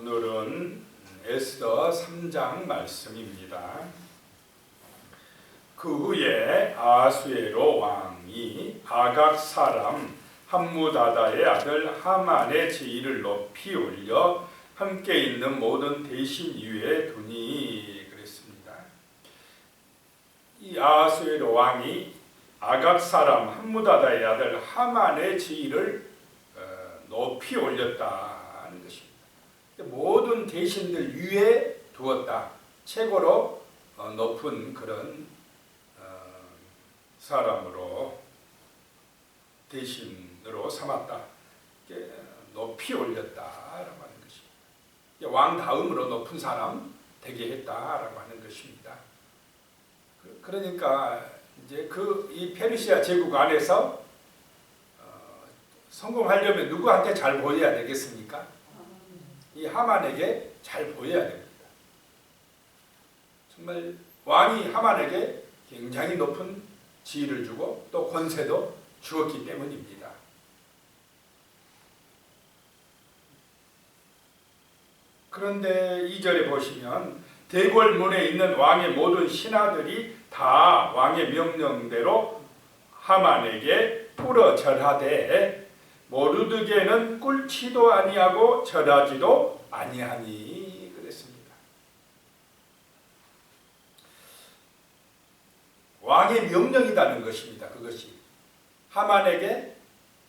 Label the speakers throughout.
Speaker 1: 오늘은 에스더 3장 말씀입니다. 그 후에 아수에로 왕이 아각 사람 함무다다의 아들 하만의 지위를 높이 올려 함께 있는 모든 대신 위에 두니 그랬습니다. 이 아수에로 왕이 아각 사람 함무다다의 아들 하만의 지위를 높이 올렸다는 것입니다. 모든 대신들 위에 두었다. 최고로 높은 그런 사람으로 대신으로 삼았다. 높이 올렸다라고 하는 것입니다. 왕 다음으로 높은 사람 되게 했다라고 하는 것입니다. 그러니까 이제 이 페르시아 제국 안에서 성공하려면 누구한테 잘 보여야 되겠습니까? 이 하만에게 잘 보여야 됩니다. 정말 왕이 하만에게 굉장히 높은 지위를 주고 또 권세도 주었기 때문입니다. 그런데 2절에 보시면 대궐문에 있는 왕의 모든 신하들이 다 왕의 명령대로 하만에게 뿌려 절하되 모르드게는 꿇지도 아니하고 절하지도 아니하니 그랬습니다. 왕의 명령이라는 것입니다. 그것이 하만에게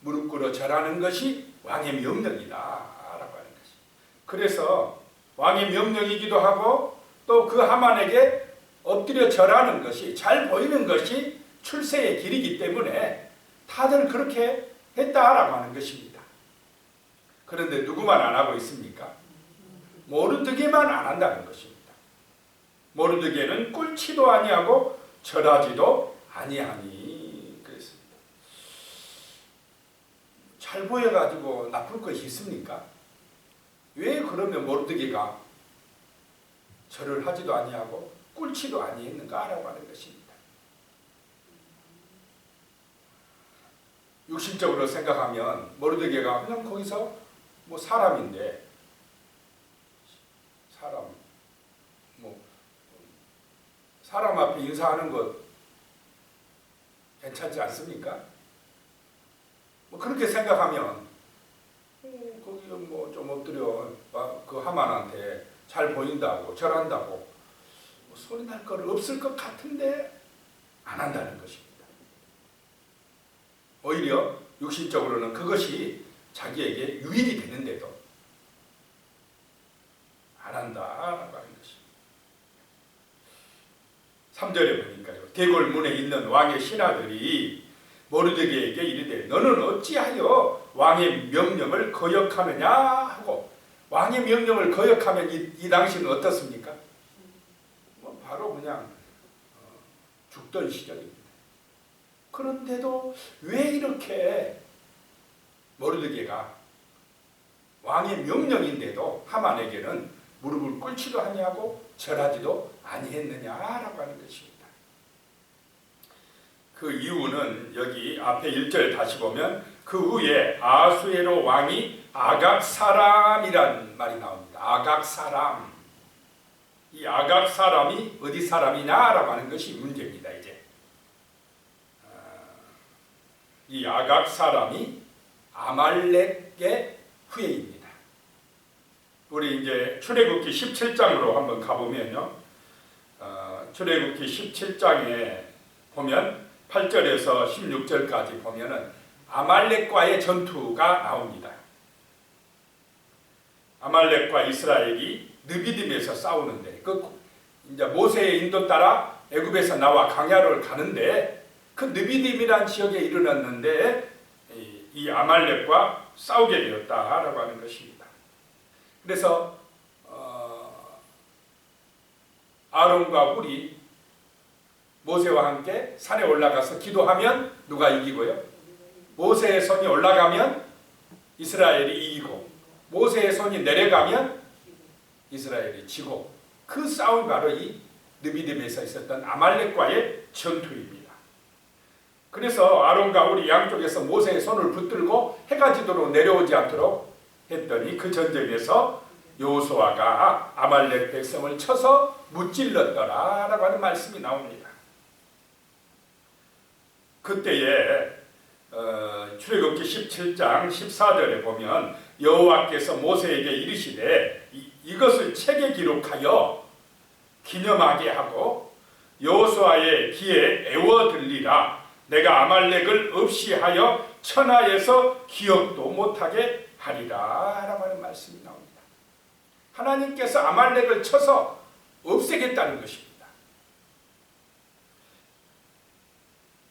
Speaker 1: 무릎 꿇어 절하는 것이 왕의 명령이다라고 하는 것이. 그래서 왕의 명령이기도 하고 또 그 하만에게 엎드려 절하는 것이 잘 보이는 것이 출세의 길이기 때문에 다들 그렇게 했다라고 하는 것입니다. 그런데 누구만 안 하고 있습니까? 모르드게만 안 한다는 것입니다. 모르드게는 꿇지도 아니하고 절하지도 아니하니 그랬습니다. 잘 보여가지고 나쁠 것이 있습니까? 왜 그러면 모르드게가 절을 하지도 아니하고 꿇지도 아니했는가라고 하는 것입니다. 육신적으로 생각하면 모르드게가 그냥 거기서 뭐 사람인데 사람 앞에 인사하는 것 괜찮지 않습니까? 뭐 그렇게 생각하면 거기 뭐 좀 엎드려 그 하만한테 잘 보인다고 절한다고 뭐 소리 날 것 없을 것 같은데 안 한다는 것입니다. 오히려 육신적으로는 그것이 자기에게 유익이 되는데도 안 한다라고 하는 것입니다. 3절에 보니까요. 대궐문에 있는 왕의 신하들이 모르드게에게 이르되 너는 어찌하여 왕의 명령을 거역하느냐 하고 왕의 명령을 거역하면 이 당시는 어떻습니까? 뭐 바로 그냥 죽던 시절입니다. 그런데도 왜 이렇게 모르드게가 왕의 명령인데도 하만에게는 무릎을 꿇지도 아니하고 절하지도 아니했느냐라고 하는 것입니다. 그 이유는 여기 앞에 1절 다시 보면 그 후에 아수에로 왕이 아각 사람이란 말이 나옵니다. 아각 사람. 이 아각 사람이 어디 사람이냐라고 하는 것이 문제입니다. 이제 이 아각 사람이 아말렉의 후예입니다. 우리 이제 출애굽기 17장으로 한번 가보면요. 출애굽기 17장에 보면 8절에서 16절까지 보면은 아말렉과의 전투가 나옵니다. 아말렉과 이스라엘이 느비딤에서 싸우는데 이제 모세의 인도 따라 애굽에서 나와 광야를 가는데 그 느비딤이라는 지역에 이르렀는데 이 아말렉과 싸우게 되었다라고 하는 것입니다. 그래서 아론과 훌이 모세와 함께 산에 올라가서 기도하면 누가 이기고요? 모세의 손이 올라가면 이스라엘이 이기고 모세의 손이 내려가면 이스라엘이 지고 그 싸움이 바로 이 느비딤에서 있었던 아말렉과의 전투입니다. 그래서 아론과 훌이 양쪽에서 모세의 손을 붙들고 해가 지도록 내려오지 않도록 했더니 그 전쟁에서 여호수아가 아말렉 백성을 쳐서 무찔렀더라라고 하는 말씀이 나옵니다. 그때에 출애굽기 17장 14절에 보면 여호와께서 모세에게 이르시되 이것을 책에 기록하여 기념하게 하고 여호수아의 귀에 애워 들리라. 내가 아말렉을 없이 하여 천하에서 기억도 못하게 하리라 라고 하는 말씀이 나옵니다. 하나님께서 아말렉을 쳐서 없애겠다는 것입니다.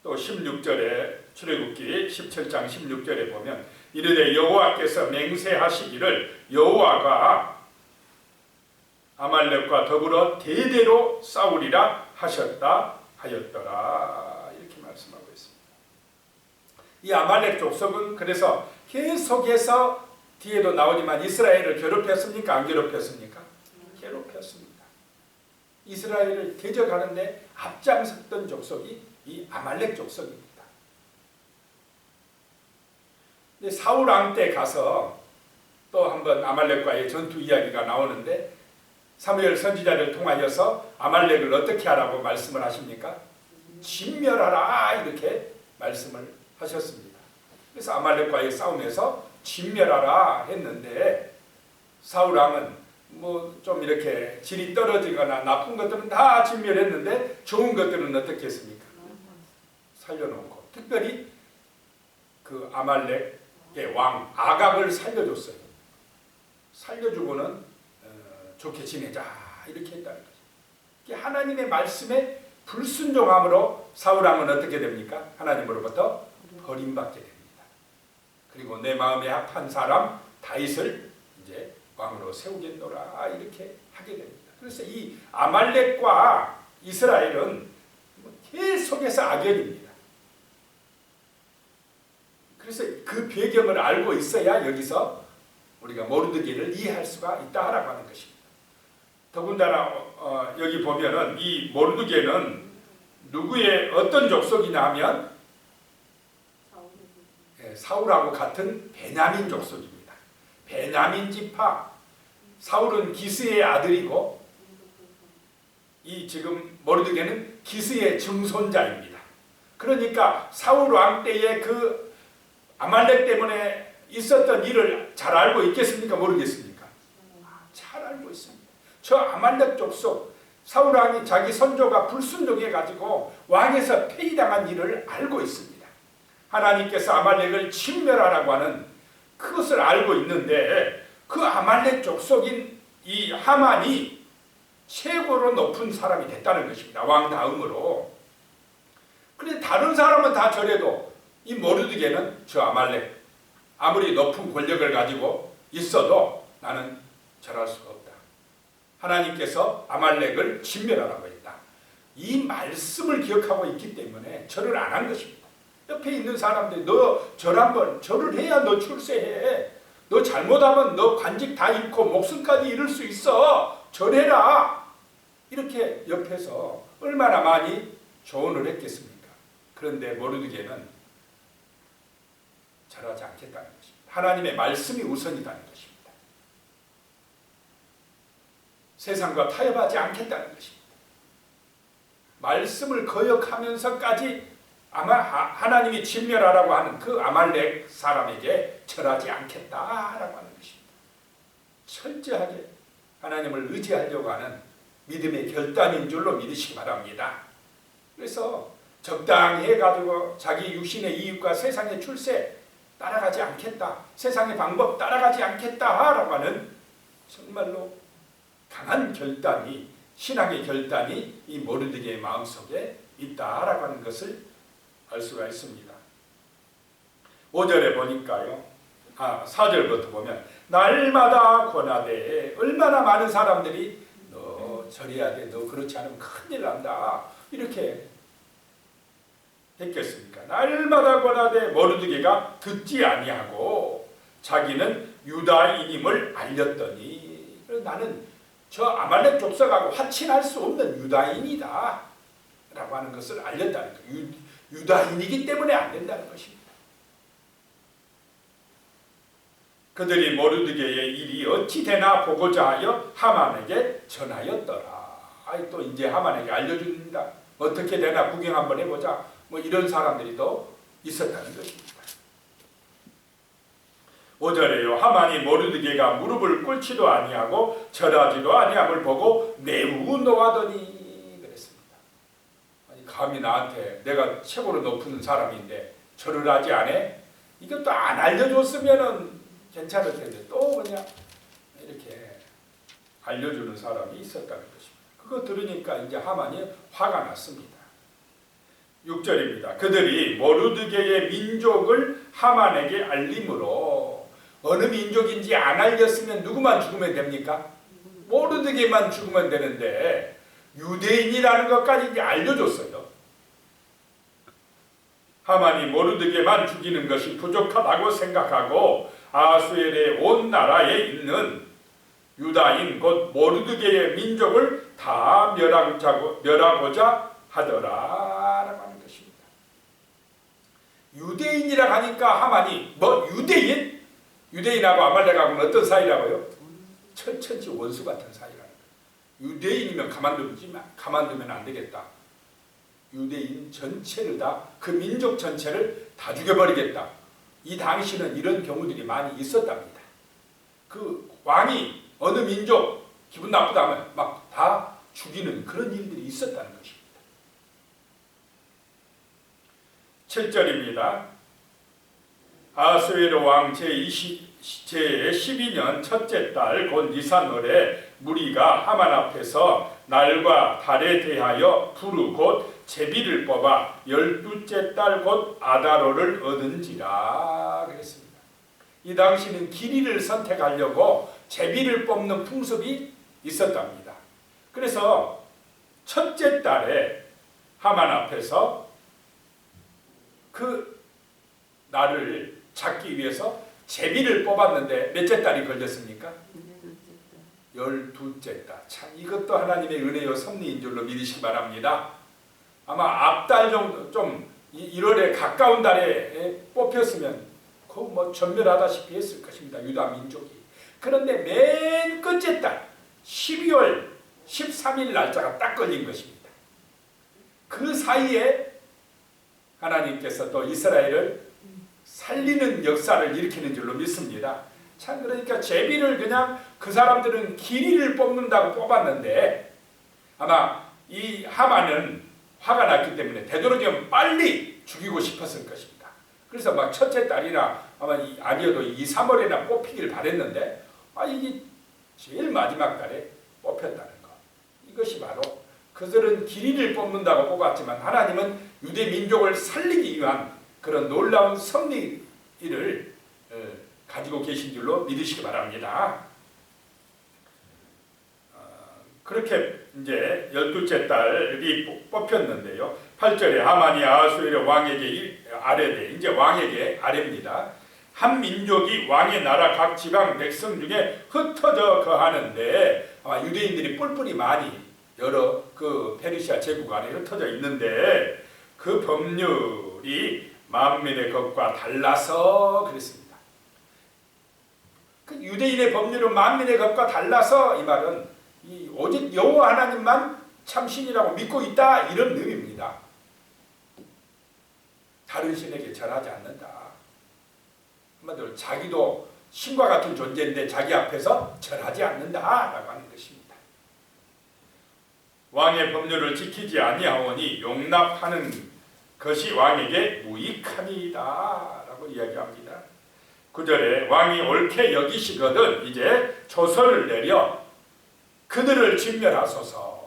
Speaker 1: 또 16절에 출애굽기 17장 16절에 보면 이르되 여호와께서 맹세하시기를 여호와가 아말렉과 더불어 대대로 싸우리라 하셨다 하였더라 이렇게 말씀하고 있습니다. 이 아말렉 족속은 그래서 계속해서 뒤에도 나오지만 이스라엘을 괴롭혔습니까? 안 괴롭혔습니까? 괴롭혔습니다. 이스라엘을 대적하는데 앞장섰던 족속이 이 아말렉 족속입니다. 근데 사울 왕 때 가서 또 한번 아말렉과의 전투 이야기가 나오는데 사무엘 선지자를 통하여서 아말렉을 어떻게 하라고 말씀을 하십니까? 진멸하라 이렇게 말씀을 하셨습니다. 그래서 아말렉과의 싸움에서 진멸하라 했는데 사울 왕은 뭐 좀 이렇게 질이 떨어지거나 나쁜 것들은 다 진멸했는데 좋은 것들은 어떻게 했습니까? 살려놓고 특별히 그 아말렉의 왕 아각을 살려줬어요. 살려주고는 좋게 지내자 이렇게 했다는 거죠. 하나님의 말씀에 불순종함으로 사울왕은 어떻게 됩니까? 하나님으로부터 버림받게 됩니다. 그리고 내 마음에 합한 사람 다윗을 이제 왕으로 세우겠노라 이렇게 하게 됩니다. 그래서 이 아말렉과 이스라엘은 계속해서 악연입니다. 그래서 그 배경을 알고 있어야 여기서 우리가 모르드게를 이해할 수가 있다라고 하는 것입니다. 더군다나 여기 보면은 이 모르드게는 누구의 어떤 족속이냐 하면 사울하고 같은 베냐민 족속입니다. 베냐민 지파. 사울은 기스의 아들이고 이 지금 모르드게는 기스의 증손자입니다. 그러니까 사울 왕 때의 그 아말렉 때문에 있었던 일을 잘 알고 있겠습니까? 모르겠습니까? 잘 알고 있습니다. 저 아말렉 족속 사울 왕이 자기 선조가 불순종해 가지고 왕에서 폐위당한 일을 알고 있습니다. 하나님께서 아말렉을 진멸하라고 하는 그것을 알고 있는데 그 아말렉 족속인 이 하만이 최고로 높은 사람이 됐다는 것입니다. 왕 다음으로. 그런데 다른 사람은 다 저래도 이 모르드게는 저 아말렉 아무리 높은 권력을 가지고 있어도 나는 절할 수가 없다. 하나님께서 아말렉을 진멸하라고 했다. 이 말씀을 기억하고 있기 때문에 절을 안 한 것입니다. 옆에 있는 사람들이 너 절 한번 절을 해야 너 출세해. 너 잘못하면 너 관직 다 잃고 목숨까지 잃을 수 있어. 절해라. 이렇게 옆에서 얼마나 많이 조언을 했겠습니까? 그런데 모르드게는 절하지 않겠다는 것입니다. 하나님의 말씀이 우선이라는 것입니다. 세상과 타협하지 않겠다는 것입니다. 말씀을 거역하면서까지 하나님이 진멸하라고 하는 그 아말렉 사람에게 절하지 않겠다라고 하는 것입니다. 철저하게 하나님을 의지하려고 하는 믿음의 결단인 줄로 믿으시기 바랍니다. 그래서 적당히 해가지고 자기 육신의 이익과 세상의 출세 따라가지 않겠다. 세상의 방법 따라가지 않겠다라고 하는 정말로 강한 결단이 신앙의 결단이 이 모르드게의 마음속에 있다라고 하는 것을 알 수가 있습니다. 5절에 보니까요. 4절부터 보면 날마다 권하되 얼마나 많은 사람들이 너 저래야 돼. 너 그렇지 않으면 큰일 난다. 이렇게 했겠습니까? 날마다 권하되 모르드게가 듣지 아니하고 자기는 유다인임을 알렸더니 나는 저 아말렉 족속하고 화친할 수 없는 유다인이다 라고 하는 것을 알렸다는 거예요. 유다인이기 때문에 안 된다는 것입니다. 그들이 모르드게의 일이 어찌 되나 보고자 하여 하만에게 전하였더라. 또 이제 하만에게 알려줍니다. 어떻게 되나 구경 한번 해보자. 뭐 이런 사람들이 또 있었다는 것입니다. 5절에요. 하만이 모르드게가 무릎을 꿇지도 아니하고 절하지도 아니함을 보고 매우 노하더니 그랬습니다. 아니, 감히 나한테 내가 최고로 높은 사람인데 절을 하지 않아? 이것도 안 알려줬으면은 괜찮을 텐데 또 그냥 이렇게 알려주는 사람이 있었다는 것입니다. 그거 들으니까 이제 하만이 화가 났습니다. 6절입니다. 그들이 모르드게의 민족을 하만에게 알림으로, 어느 민족인지 안 알렸으면 누구만 죽으면 됩니까? 모르드게만 죽으면 되는데 유대인이라는 것까지 이제 알려줬어요. 하만이 모르드게만 죽이는 것이 부족하다고 생각하고 아수엘의 온 나라에 있는 유다인 곧 모르드게의 민족을 다 멸하고자 하더라라고 하는 것입니다. 유대인이라 하니까 하만이 뭐 유대인? 유대인하고 아말렉하고는 어떤 사이라고요? 천천지 원수 같은 사이라는 거예요. 유대인이면 가만두면 안 되겠다. 유대인 전체를 다, 그 민족 전체를 다 죽여버리겠다. 이 당시는 이런 경우들이 많이 있었답니다. 그 왕이 어느 민족 기분 나쁘다 하면 막 다 죽이는 그런 일들이 있었다는 것입니다. 7절입니다. 아수에르 왕 제12년 첫째 달 곧 니산월에 무리가 하만 앞에서 날과 달에 대하여 부르 곧 제비를 뽑아 12째 달 곧 아다로를 얻은지라 그랬습니다. 이 당시는 길이를 선택하려고 제비를 뽑는 풍습이 있었답니다. 그래서 첫째 달에 하만 앞에서 그 날을 찾기 위해서 제비를 뽑았는데 몇째 달이 걸렸습니까? 12째 달. 참 이것도 하나님의 은혜요 섭리인 줄로 믿으시기 바랍니다. 아마 앞달 정도 좀 1월에 가까운 달에 뽑혔으면 그 뭐 전멸하다시피 했을 것입니다. 유다 민족이. 그런데 맨 끝째 달 12월 13일 날짜가 딱 걸린 것입니다. 그 사이에 하나님께서 또 이스라엘을 살리는 역사를 일으키는 줄로 믿습니다. 참 그러니까 제비를 그냥 그 사람들은 길이를 뽑는다고 뽑았는데 아마 이 하만은 화가 났기 때문에 되도록이면 빨리 죽이고 싶었을 것입니다. 그래서 막 첫째 달이나 아마 아니어도 2, 3월에나 뽑히길 바랬는데 이게 제일 마지막 달에 뽑혔다는 것. 이것이 바로 그들은 길이를 뽑는다고 뽑았지만 하나님은 유대 민족을 살리기 위한 그런 놀라운 섭리를 가지고 계신 줄로 믿으시기 바랍니다. 그렇게 이제 12째 달이 뽑혔는데요. 8절에 하만이 아수에르 왕에게 아뢰되, 이제 왕에게 아뢰입니다. 한 민족이 왕의 나라 각 지방 백성 중에 흩어져 거하는데 아마 유대인들이 뿔뿔이 많이 여러 그 페르시아 제국 안에 흩어져 있는데 그 법률이 만민의 것과 달라서 그랬습니다. 그 유대인의 법률은 만민의 것과 달라서 이 말은 오직 여호와 하나님만 참신이라고 믿고 있다 이런 의미입니다. 다른 신에게 절하지 않는다. 한마디로 자기도 신과 같은 존재인데 자기 앞에서 절하지 않는다라고 하는 것입니다. 왕의 법률을 지키지 아니하오니 용납하는 것이 왕에게 무익함이다 라고 이야기합니다. 9절에 왕이 옳게 여기시거든 이제 조서를 내려 그들을 진멸하소서.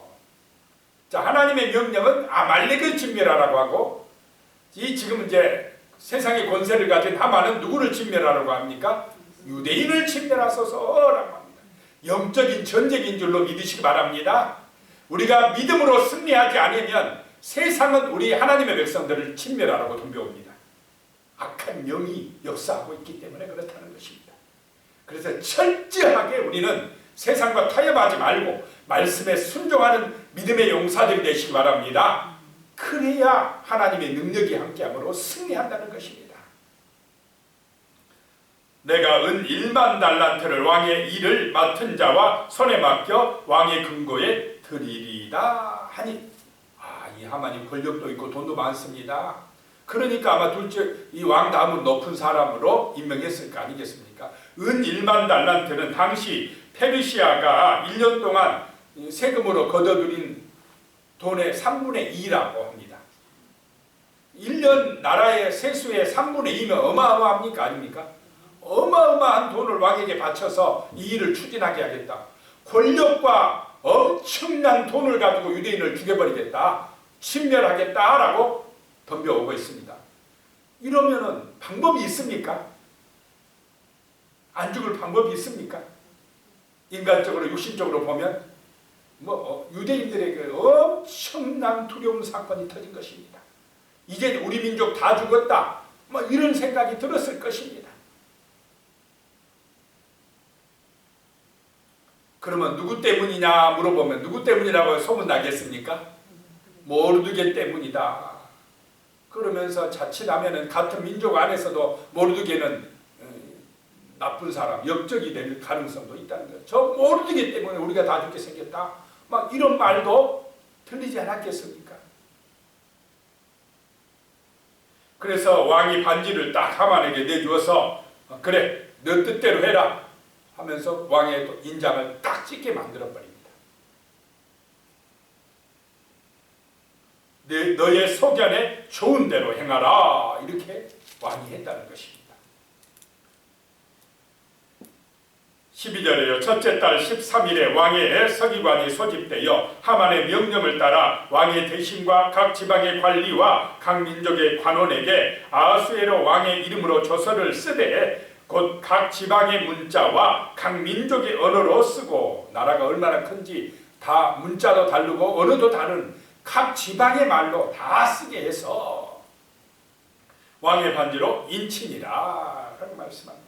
Speaker 1: 자, 하나님의 명령은 아말렉을 진멸하라고 하고 지금 이제 세상의 권세를 가진 하만은 누구를 진멸하라고 합니까? 유대인을 진멸하소서라고 합니다. 영적인 전쟁인 줄로 믿으시기 바랍니다. 우리가 믿음으로 승리하지 않으면 세상은 우리 하나님의 백성들을 진멸하라고 덤벼옵니다. 악한 영이 역사하고 있기 때문에 그렇다는 것입니다. 그래서 철저하게 우리는 세상과 타협하지 말고 말씀에 순종하는 믿음의 용사들이 되시기 바랍니다. 그래야 하나님의 능력이 함께함으로 승리한다는 것입니다. 내가 은 1만 달란트를 왕의 일을 맡은 자와 손에 맡겨 왕의 금고에 드리리다 하니, 이 하만이 권력도 있고 돈도 많습니다. 그러니까 아마 둘째 이 왕 다음은 높은 사람으로 임명했을 거 아니겠습니까? 은 1만 달란트는 당시 페르시아가 1년 동안 세금으로 걷어들인 돈의 3분의 2라고 합니다. 1년 나라의 세수의 3분의 2면 어마어마합니까? 아닙니까? 어마어마한 돈을 왕에게 바쳐서 이 일을 추진하게 하겠다. 권력과 엄청난 돈을 가지고 유대인을 죽여버리겠다. 신멸하겠다라고 덤벼오고 있습니다. 이러면은 방법이 있습니까? 안 죽을 방법이 있습니까? 인간적으로 육신적으로 보면 유대인들에게 엄청난 두려운 사건이 터진 것입니다. 이제 우리 민족 다 죽었다. 이런 생각이 들었을 것입니다. 그러면 누구 때문이냐 물어보면 누구 때문이라고 소문나겠습니까? 모르드게 때문이다. 그러면서 자칫하면 같은 민족 안에서도 모르드게는 나쁜 사람, 역적이 될 가능성도 있다는 거예요. 저 모르드게 때문에 우리가 다 죽게 생겼다. 이런 말도 들리지 않았겠습니까? 그래서 왕이 반지를 딱 하만에게 내주어서 그래, 너 뜻대로 해라 하면서 왕의 인장을 딱 찍게 만들어버립니다. 너의 소견에 좋은 대로 행하라 이렇게 왕이 했다는 것입니다. 12절에요. 첫째 달 13일에 왕의 서기관이 소집되어 하만의 명령을 따라 왕의 대신과 각 지방의 관리와 각 민족의 관원에게 아하수에로 왕의 이름으로 조서를 쓰되 곧 각 지방의 문자와 각 민족의 언어로 쓰고, 나라가 얼마나 큰지 다 문자도 다르고 언어도 다른 각 지방의 말로 다 쓰게 해서 왕의 반지로 인친이라 라고 말씀합니다.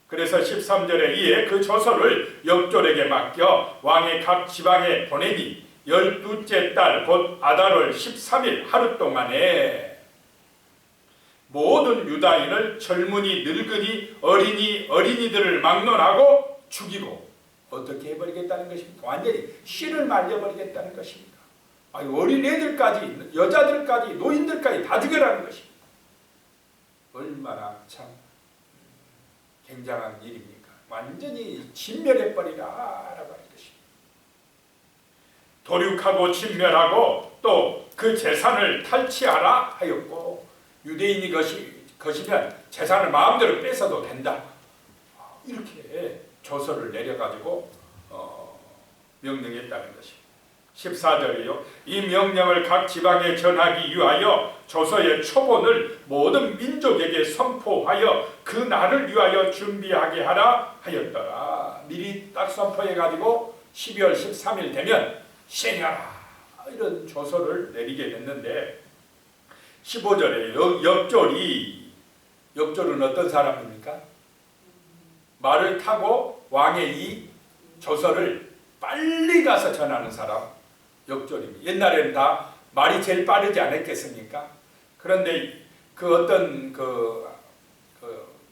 Speaker 1: 그래서 13절에 이에 그 조서를 역졸에게 맡겨 왕의 각 지방에 보내니 12째 달 곧 아달월 13일 하루 동안에 모든 유다인을 젊은이, 늙은이, 어린이들을 막론하고 죽이고 어떻게 해버리겠다는 것입니까? 완전히 씨를 말려버리겠다는 것입니다. 어린애들까지, 여자들까지, 노인들까지 다 죽여라는 것입니다. 얼마나 참 굉장한 일입니까? 완전히 진멸해버리라 라고 하는 것입니다. 도륙하고 진멸하고 또 그 재산을 탈취하라 하였고, 유대인이 것이면 재산을 마음대로 뺏어도 된다. 이렇게 조서를 내려가지고 명령했다는 것입니다. 14절이요. 이 명령을 각 지방에 전하기 위하여 조서의 초본을 모든 민족에게 선포하여 그 날을 위하여 준비하게 하라 하였더라. 미리 딱 선포해가지고 12월 13일 되면 시행하라 이런 조서를 내리게 됐는데, 15절에 역졸은 어떤 사람입니까? 말을 타고 왕의 이 조서를 빨리 가서 전하는 사람, 역졸입니다. 옛날에는 다 말이 제일 빠르지 않았겠습니까? 그런데 어떤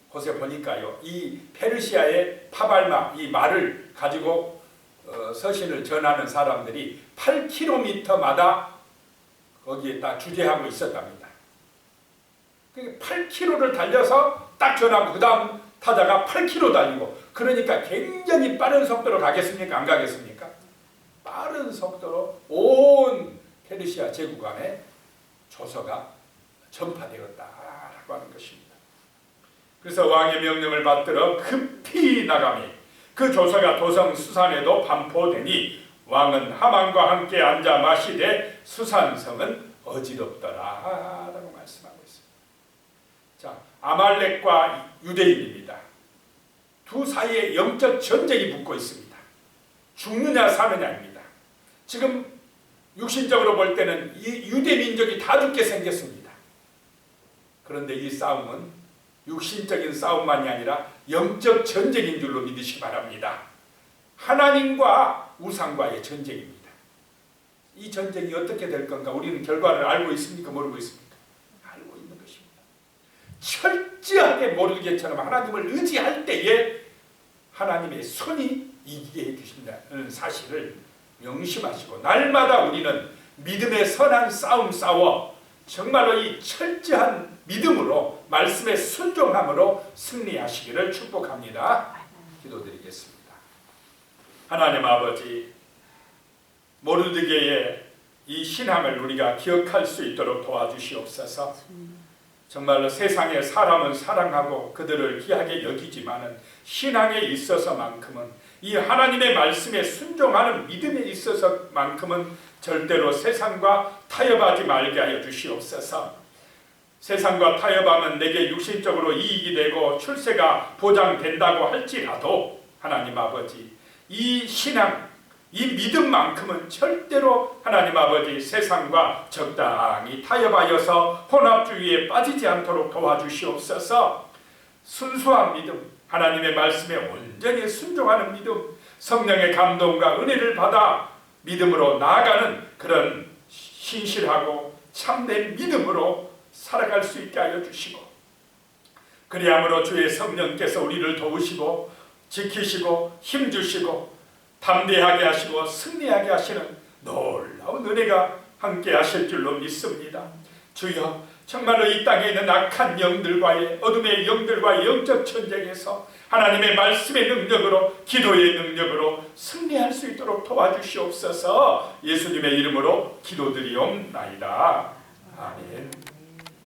Speaker 1: 곳에 보니까요, 이 페르시아의 파발마, 이 말을 가지고 서신을 전하는 사람들이 8km마다 거기에 딱 주재하고 있었답니다. 8km를 달려서 딱 전하고 그 다음 타자가 8km 달리고, 그러니까 굉장히 빠른 속도로 가겠습니까? 안 가겠습니까? 빠른 속도로 온 페르시아 제국 안에 조서가 전파되었다라고 하는 것입니다. 그래서 왕의 명령을 받들어 급히 나가매 그 조서가 도성 수산에도 반포되니 왕은 하만과 함께 앉아 마시되 수산성은 어지럽더라 라고 말씀하고 있습니다. 자, 아말렉과 유대인입니다. 두 사이에 영적 전쟁이 붙고 있습니다. 죽느냐 사느냐입니다. 지금 육신적으로 볼 때는 이 유대 민족이 다 죽게 생겼습니다. 그런데 이 싸움은 육신적인 싸움만이 아니라 영적 전쟁인 줄로 믿으시기 바랍니다. 하나님과 우상과의 전쟁입니다. 이 전쟁이 어떻게 될 건가? 우리는 결과를 알고 있습니까? 모르고 있습니까? 알고 있는 것입니다. 철저하게 모르겠처럼 하나님을 의지할 때에 하나님의 손이 이기게 해주신다는 사실을 명심하시고, 날마다 우리는 믿음의 선한 싸움 싸워 정말로 이 철저한 믿음으로, 말씀의 순종함으로 승리하시기를 축복합니다. 기도드리겠습니다. 하나님 아버지, 모르드게의 이 신앙을 우리가 기억할 수 있도록 도와주시옵소서. 정말로 세상에 사람은 사랑하고 그들을 귀하게 여기지만은 신앙에 있어서만큼은, 이 하나님의 말씀에 순종하는 믿음에 있어서만큼은 절대로 세상과 타협하지 말게 하여 주시옵소서. 세상과 타협하면 내게 육신적으로 이익이 되고 출세가 보장된다고 할지라도 하나님 아버지, 이 신앙, 이 믿음만큼은 절대로 하나님 아버지 세상과 적당히 타협하여서 혼합주의에 빠지지 않도록 도와주시옵소서. 순수한 믿음, 하나님의 말씀에 온전히 순종하는 믿음, 성령의 감동과 은혜를 받아 믿음으로 나아가는 그런 신실하고 참된 믿음으로 살아갈 수 있게 하여 주시고, 그리함으로 주의 성령께서 우리를 도우시고 지키시고 힘주시고 담대하게 하시고 승리하게 하시는 놀라운 은혜가 함께 하실 줄로 믿습니다. 주여, 정말로 이 땅에 있는 악한 영들과의, 어둠의 영들과의 영적 전쟁에서 하나님의 말씀의 능력으로, 기도의 능력으로 승리할 수 있도록 도와주시옵소서. 예수님의 이름으로 기도드리옵나이다. 아멘.